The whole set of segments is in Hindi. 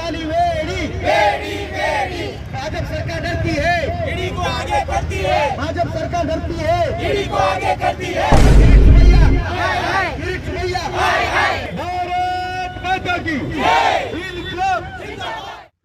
खाली वेड़ी वेड़ी वेड़ी भाजपा सरकार डरती है, ईडी को आगे करती है, भाजपा सरकार डरती है, ईडी को आगे करती है। भारत माता की जय।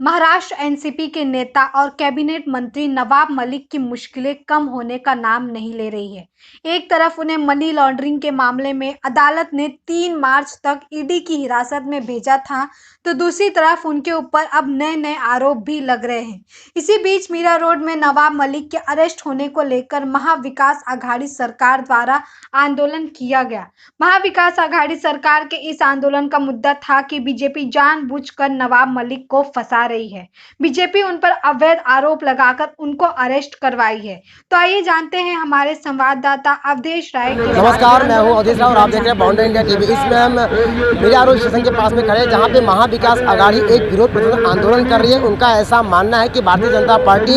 महाराष्ट्र एनसीपी के नेता और कैबिनेट मंत्री नवाब मलिक की मुश्किलें कम होने का नाम नहीं ले रही है। एक तरफ उन्हें मनी लॉन्ड्रिंग के मामले में अदालत ने 3 मार्च तक ईडी की हिरासत में भेजा था, तो दूसरी तरफ उनके ऊपर अब नए नए आरोप भी लग रहे हैं। इसी बीच मीरा रोड में नवाब मलिक के अरेस्ट होने को लेकर महाविकास आघाड़ी सरकार द्वारा आंदोलन किया गया। महाविकास आघाड़ी सरकार के इस आंदोलन का मुद्दा था कि बीजेपी जानबूझकर नवाब मलिक को फंसा रही है। बीजेपी उन पर अवैध आरोप लगाकर उनको अरेस्ट करवाई है। तो आइए जानते हैं हमारे संवाददाता अवधेश राय की। नमस्कार, मैं हूं अवधेश राय और आप देख रहे हैं बाउंड्री इंडिया टीवी। इसमें हम मीरा रोड स्टेशन के पास में खड़े हैं, जहां पे महाविकास आघाड़ी एक विरोध प्रदर्शन आंदोलन कर रही है। उनका ऐसा मानना है कि भारतीय जनता पार्टी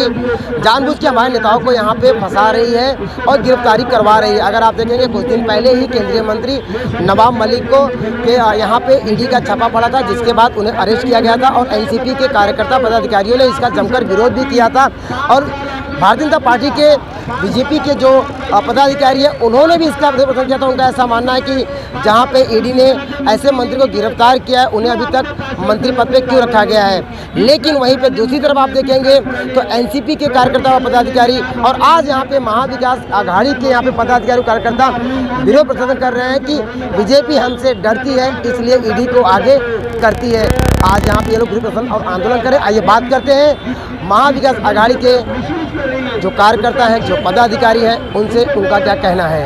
जानबूझ के हमारे नेताओं को यहाँ पे फंसा रही है और गिरफ्तारी करवा रही है। अगर आप देखेंगे कुछ दिन पहले ही केंद्रीय मंत्री नवाब मलिक को यहाँ पे ईडी का छापा पड़ा था, जिसके बाद उन्हें अरेस्ट किया गया था और एनसीपी के कार्यकर्ता पदाधिकारियों ने इसका जमकर विरोध भी किया था। और भारतीय जनता पार्टी के बीजेपी के जो पदाधिकारी हैं उन्होंने भी इसका विरोध किया था। उनका ऐसा मानना है कि जहां पे ईडी ने ऐसे मंत्री को गिरफ्तार किया है, उन्हें अभी तक मंत्री पद पे क्यों रखा गया है। लेकिन वहीं पे दूसरी तरफ आप देखेंगे तो एनसीपी के कार्यकर्ता व पदाधिकारी और आज यहाँ पे महाविकास आघाड़ी के यहाँ पे पदाधिकारी कार्यकर्ता विरोध प्रदर्शन कर रहे हैं कि बीजेपी हमसे डरती है, इसलिए ईडी को आगे करती है। आज यहाँ पे ये लोग विरोध प्रदर्शन और आंदोलन करें। आइए बात करते हैं महाविकास आघाड़ी के जो कार्यकर्ता हैं, जो पदाधिकारी हैं, उनसे उनका क्या कहना है।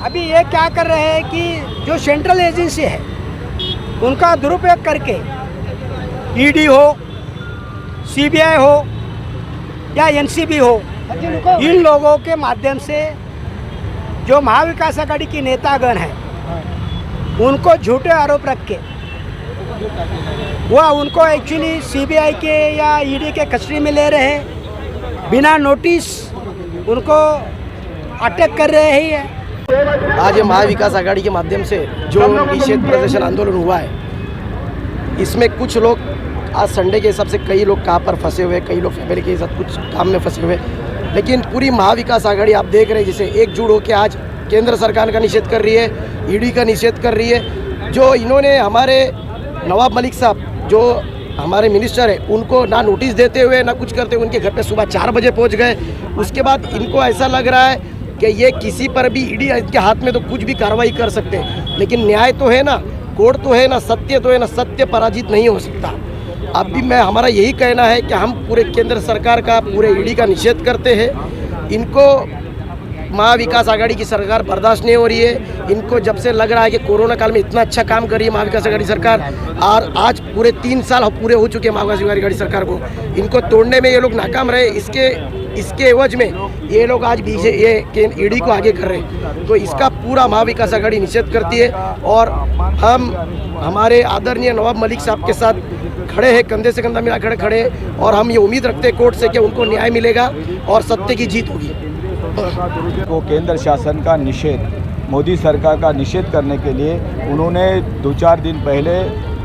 अभी ये क्या कर रहे हैं कि जो सेंट्रल एजेंसी है उनका दुरुपयोग करके ईडी हो, सीबीआई हो या एनसीबी हो, इन लोगों के माध्यम से जो महाविकास आघाड़ी की नेतागण हैं उनको झूठे आरोप रख के वह उनको एक्चुअली सीबीआई के या ईडी के कस्टडी में ले रहे हैं, बिना नोटिस उनको अटक कर रहे हैं। आज ये महाविकास आघाड़ी के माध्यम से जो निषेध प्रदर्शन आंदोलन हुआ है, इसमें कुछ लोग आज संडे के हिसाब से कई लोग कहाँ पर फंसे हुए, कई लोग फैमिली के साथ कुछ काम में फंसे हुए, लेकिन पूरी महाविकास आघाड़ी आप देख रहे हैं जैसे एकजुट होकर आज केंद्र सरकार का निषेध कर रही है, ईडी का निषेध कर रही है। जो इन्होंने हमारे नवाब मलिक साहब जो हमारे मिनिस्टर है उनको ना नोटिस देते हुए ना कुछ करते हुए उनके घर पे सुबह 4 बजे पहुंच गए। उसके बाद इनको ऐसा लग रहा है कि ये किसी पर भी ईडी के हाथ में तो कुछ भी कार्रवाई कर सकते हैं, लेकिन न्याय तो है ना, कोर्ट तो है ना, सत्य तो है ना, सत्य पराजित नहीं हो सकता। अब भी हमारा यही कहना है कि हम पूरे केंद्र सरकार का, पूरे ईडी का निषेध करते हैं। इनको महाविकास आघाड़ी की सरकार बर्दाश्त नहीं हो रही है। इनको जब से लग रहा है कि कोरोना काल में इतना अच्छा काम कर रही है महाविकास आघाड़ी सरकार, और आज पूरे 3 साल पूरे हो चुके हैं महाविकास आघाड़ी सरकार को, इनको तोड़ने में ये लोग नाकाम रहे। इसके एवज में ये लोग आज भी ये ईडी को आगे कर रहे हैं, तो इसका पूरा महाविकास आघाड़ी निषेध करती है। और हम हमारे आदरणीय नवाब मलिक साहब के साथ खड़े हैं, कंधे से कंधा मिला खड़े हैं, और हम ये उम्मीद रखते हैं कोर्ट से कि उनको न्याय मिलेगा और सत्य की जीत होगी। को केंद्र शासन का निषेध, मोदी सरकार का निषेध करने के लिए उन्होंने 2-4 दिन पहले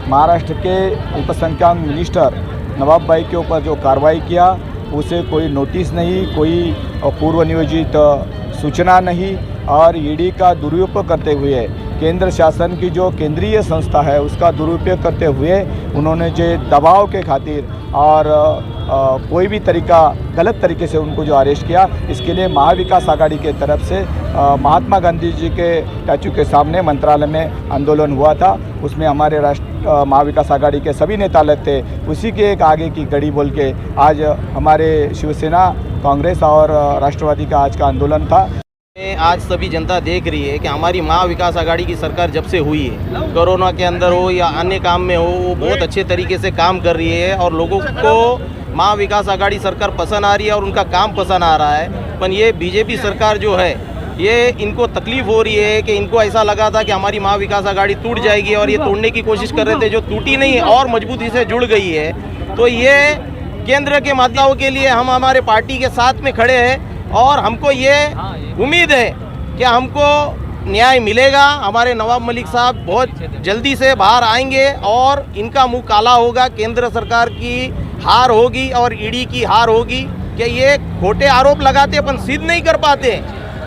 महाराष्ट्र के अल्पसंख्यक मिनिस्टर नवाब भाई के ऊपर जो कार्रवाई किया, उसे कोई नोटिस नहीं, कोई पूर्व नियोजित सूचना नहीं, और ईडी का दुरुपयोग करते हुए केंद्र शासन की जो केंद्रीय संस्था है उसका दुरुपयोग करते हुए उन्होंने जो दबाव के खातिर और कोई भी तरीका गलत तरीके से उनको जो अरेस्ट किया, इसके लिए महाविकास आघाड़ी के तरफ से महात्मा गांधी जी के स्टैचू के सामने मंत्रालय में आंदोलन हुआ था। उसमें हमारे महाविकास आघाड़ी के सभी नेता लोग थे। उसी के एक आगे की कड़ी बोल के आज हमारे शिवसेना, कांग्रेस और राष्ट्रवादी का आज का आंदोलन था। आज सभी जनता देख रही है कि हमारी महाविकास आघाड़ी की सरकार जब से हुई है, कोरोना के अंदर हो या अन्य काम में हो, वो बहुत अच्छे तरीके से काम कर रही है और लोगों को महाविकास आघाड़ी सरकार पसंद आ रही है और उनका काम पसंद आ रहा है। पर ये बीजेपी सरकार जो है, ये इनको तकलीफ हो रही है कि इनको ऐसा लगा था कि हमारी महाविकास आघाड़ी टूट जाएगी और ये तोड़ने की कोशिश कर रहे थे, जो टूटी नहीं और मजबूती से जुड़ गई है। तो ये केंद्र के मतदाताओं के लिए हम हमारे पार्टी के साथ में खड़े हैं और हमको ये उम्मीद है कि हमको न्याय मिलेगा। हमारे नवाब मलिक साहब बहुत जल्दी से बाहर आएंगे और इनका मुंह काला होगा। केंद्र सरकार की हार होगी और ईडी की हार होगी कि ये खोटे आरोप लगाते अपन सिद्ध नहीं कर पाते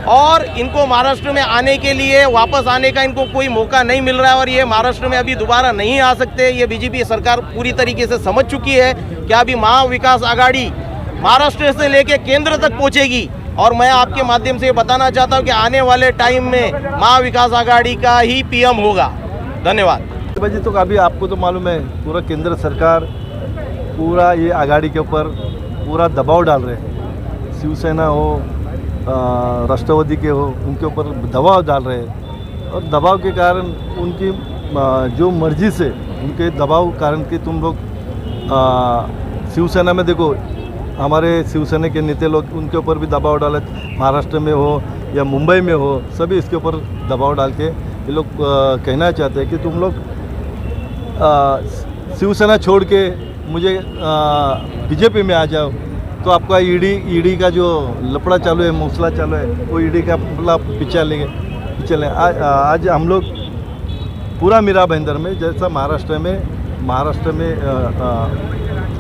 और इनको महाराष्ट्र में आने के लिए वापस आने का इनको कोई मौका नहीं मिल रहा है और ये महाराष्ट्र में अभी दोबारा नहीं आ सकते। ये बीजेपी सरकार पूरी तरीके से समझ चुकी है कि अभी महाविकास आघाड़ी महाराष्ट्र से लेके केंद्र तक पहुंचेगी और मैं आपके माध्यम से बताना चाहता हूं कि आने वाले टाइम में महाविकास आघाड़ी का ही पीएम होगा। धन्यवाद। बजे तो अभी आपको तो मालूम है पूरा केंद्र सरकार पूरा ये आघाड़ी के ऊपर पूरा दबाव डाल रहे हैं। शिवसेना हो राष्ट्रवादी के हो उनके ऊपर दबाव डाल रहे हैं और दबाव के कारण उनकी जो मर्जी से उनके दबाव कारण कि तुम लोग शिवसेना में देखो हमारे शिवसेना के नेता लोग उनके ऊपर भी दबाव डाले, महाराष्ट्र में हो या मुंबई में हो सभी इसके ऊपर दबाव डाल के ये लोग कहना चाहते हैं कि तुम लोग शिवसेना छोड़ के मुझे बीजेपी में आ जाओ तो आपका ईडी का जो लफड़ा चालू है मसला चालू है वो ईडी का पीछे लें। आज हम लोग पूरा मीरा भाईंदर में जैसा महाराष्ट्र में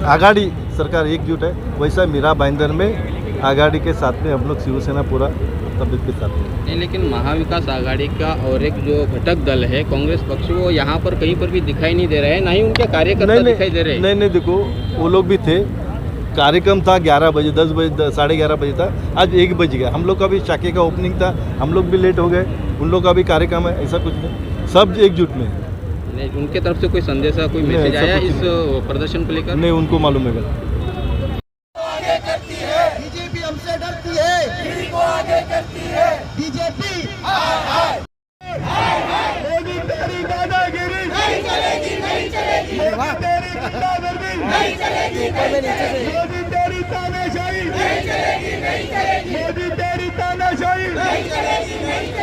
आघाड़ी सरकार एकजुट है वैसा मीरा भाईंदर में आघाड़ी के साथ में हम लोग शिवसेना पूरा तबीयत के साथ में नहीं। लेकिन महाविकास आघाड़ी का और एक जो घटक दल है कांग्रेस पक्ष वो यहाँ पर कहीं पर भी दिखाई नहीं दे रहे हैं, ना ही उनके कार्यकर्ता दिखाई दे रहे हैं। नहीं देखो वो लोग भी थे, कार्यक्रम था 11 बजे 10 बजे 11:30 बजे था, आज 1 बज गया। हम लोग का भी शाखे का ओपनिंग था, हम लोग भी लेट हो गए, उन लोग का भी कार्यक्रम है, ऐसा कुछ नहीं, सब एकजुट में नहीं। उनके तरफ से कोई संदेशा कोई मैसेज आया इस प्रदर्शन को लेकर? नहीं, उनको मालूम है। बीजेपी हमसे डरती है, ईडी को आगे करती है। बीजेपी मोदी तेरी दादागिरी नहीं चलेगी, नहीं चलेगी। तेरी गुंडागर्दी नहीं चलेगी, मोदी तेरी तानाशाही नहीं चलेगी, नहीं चलेगी।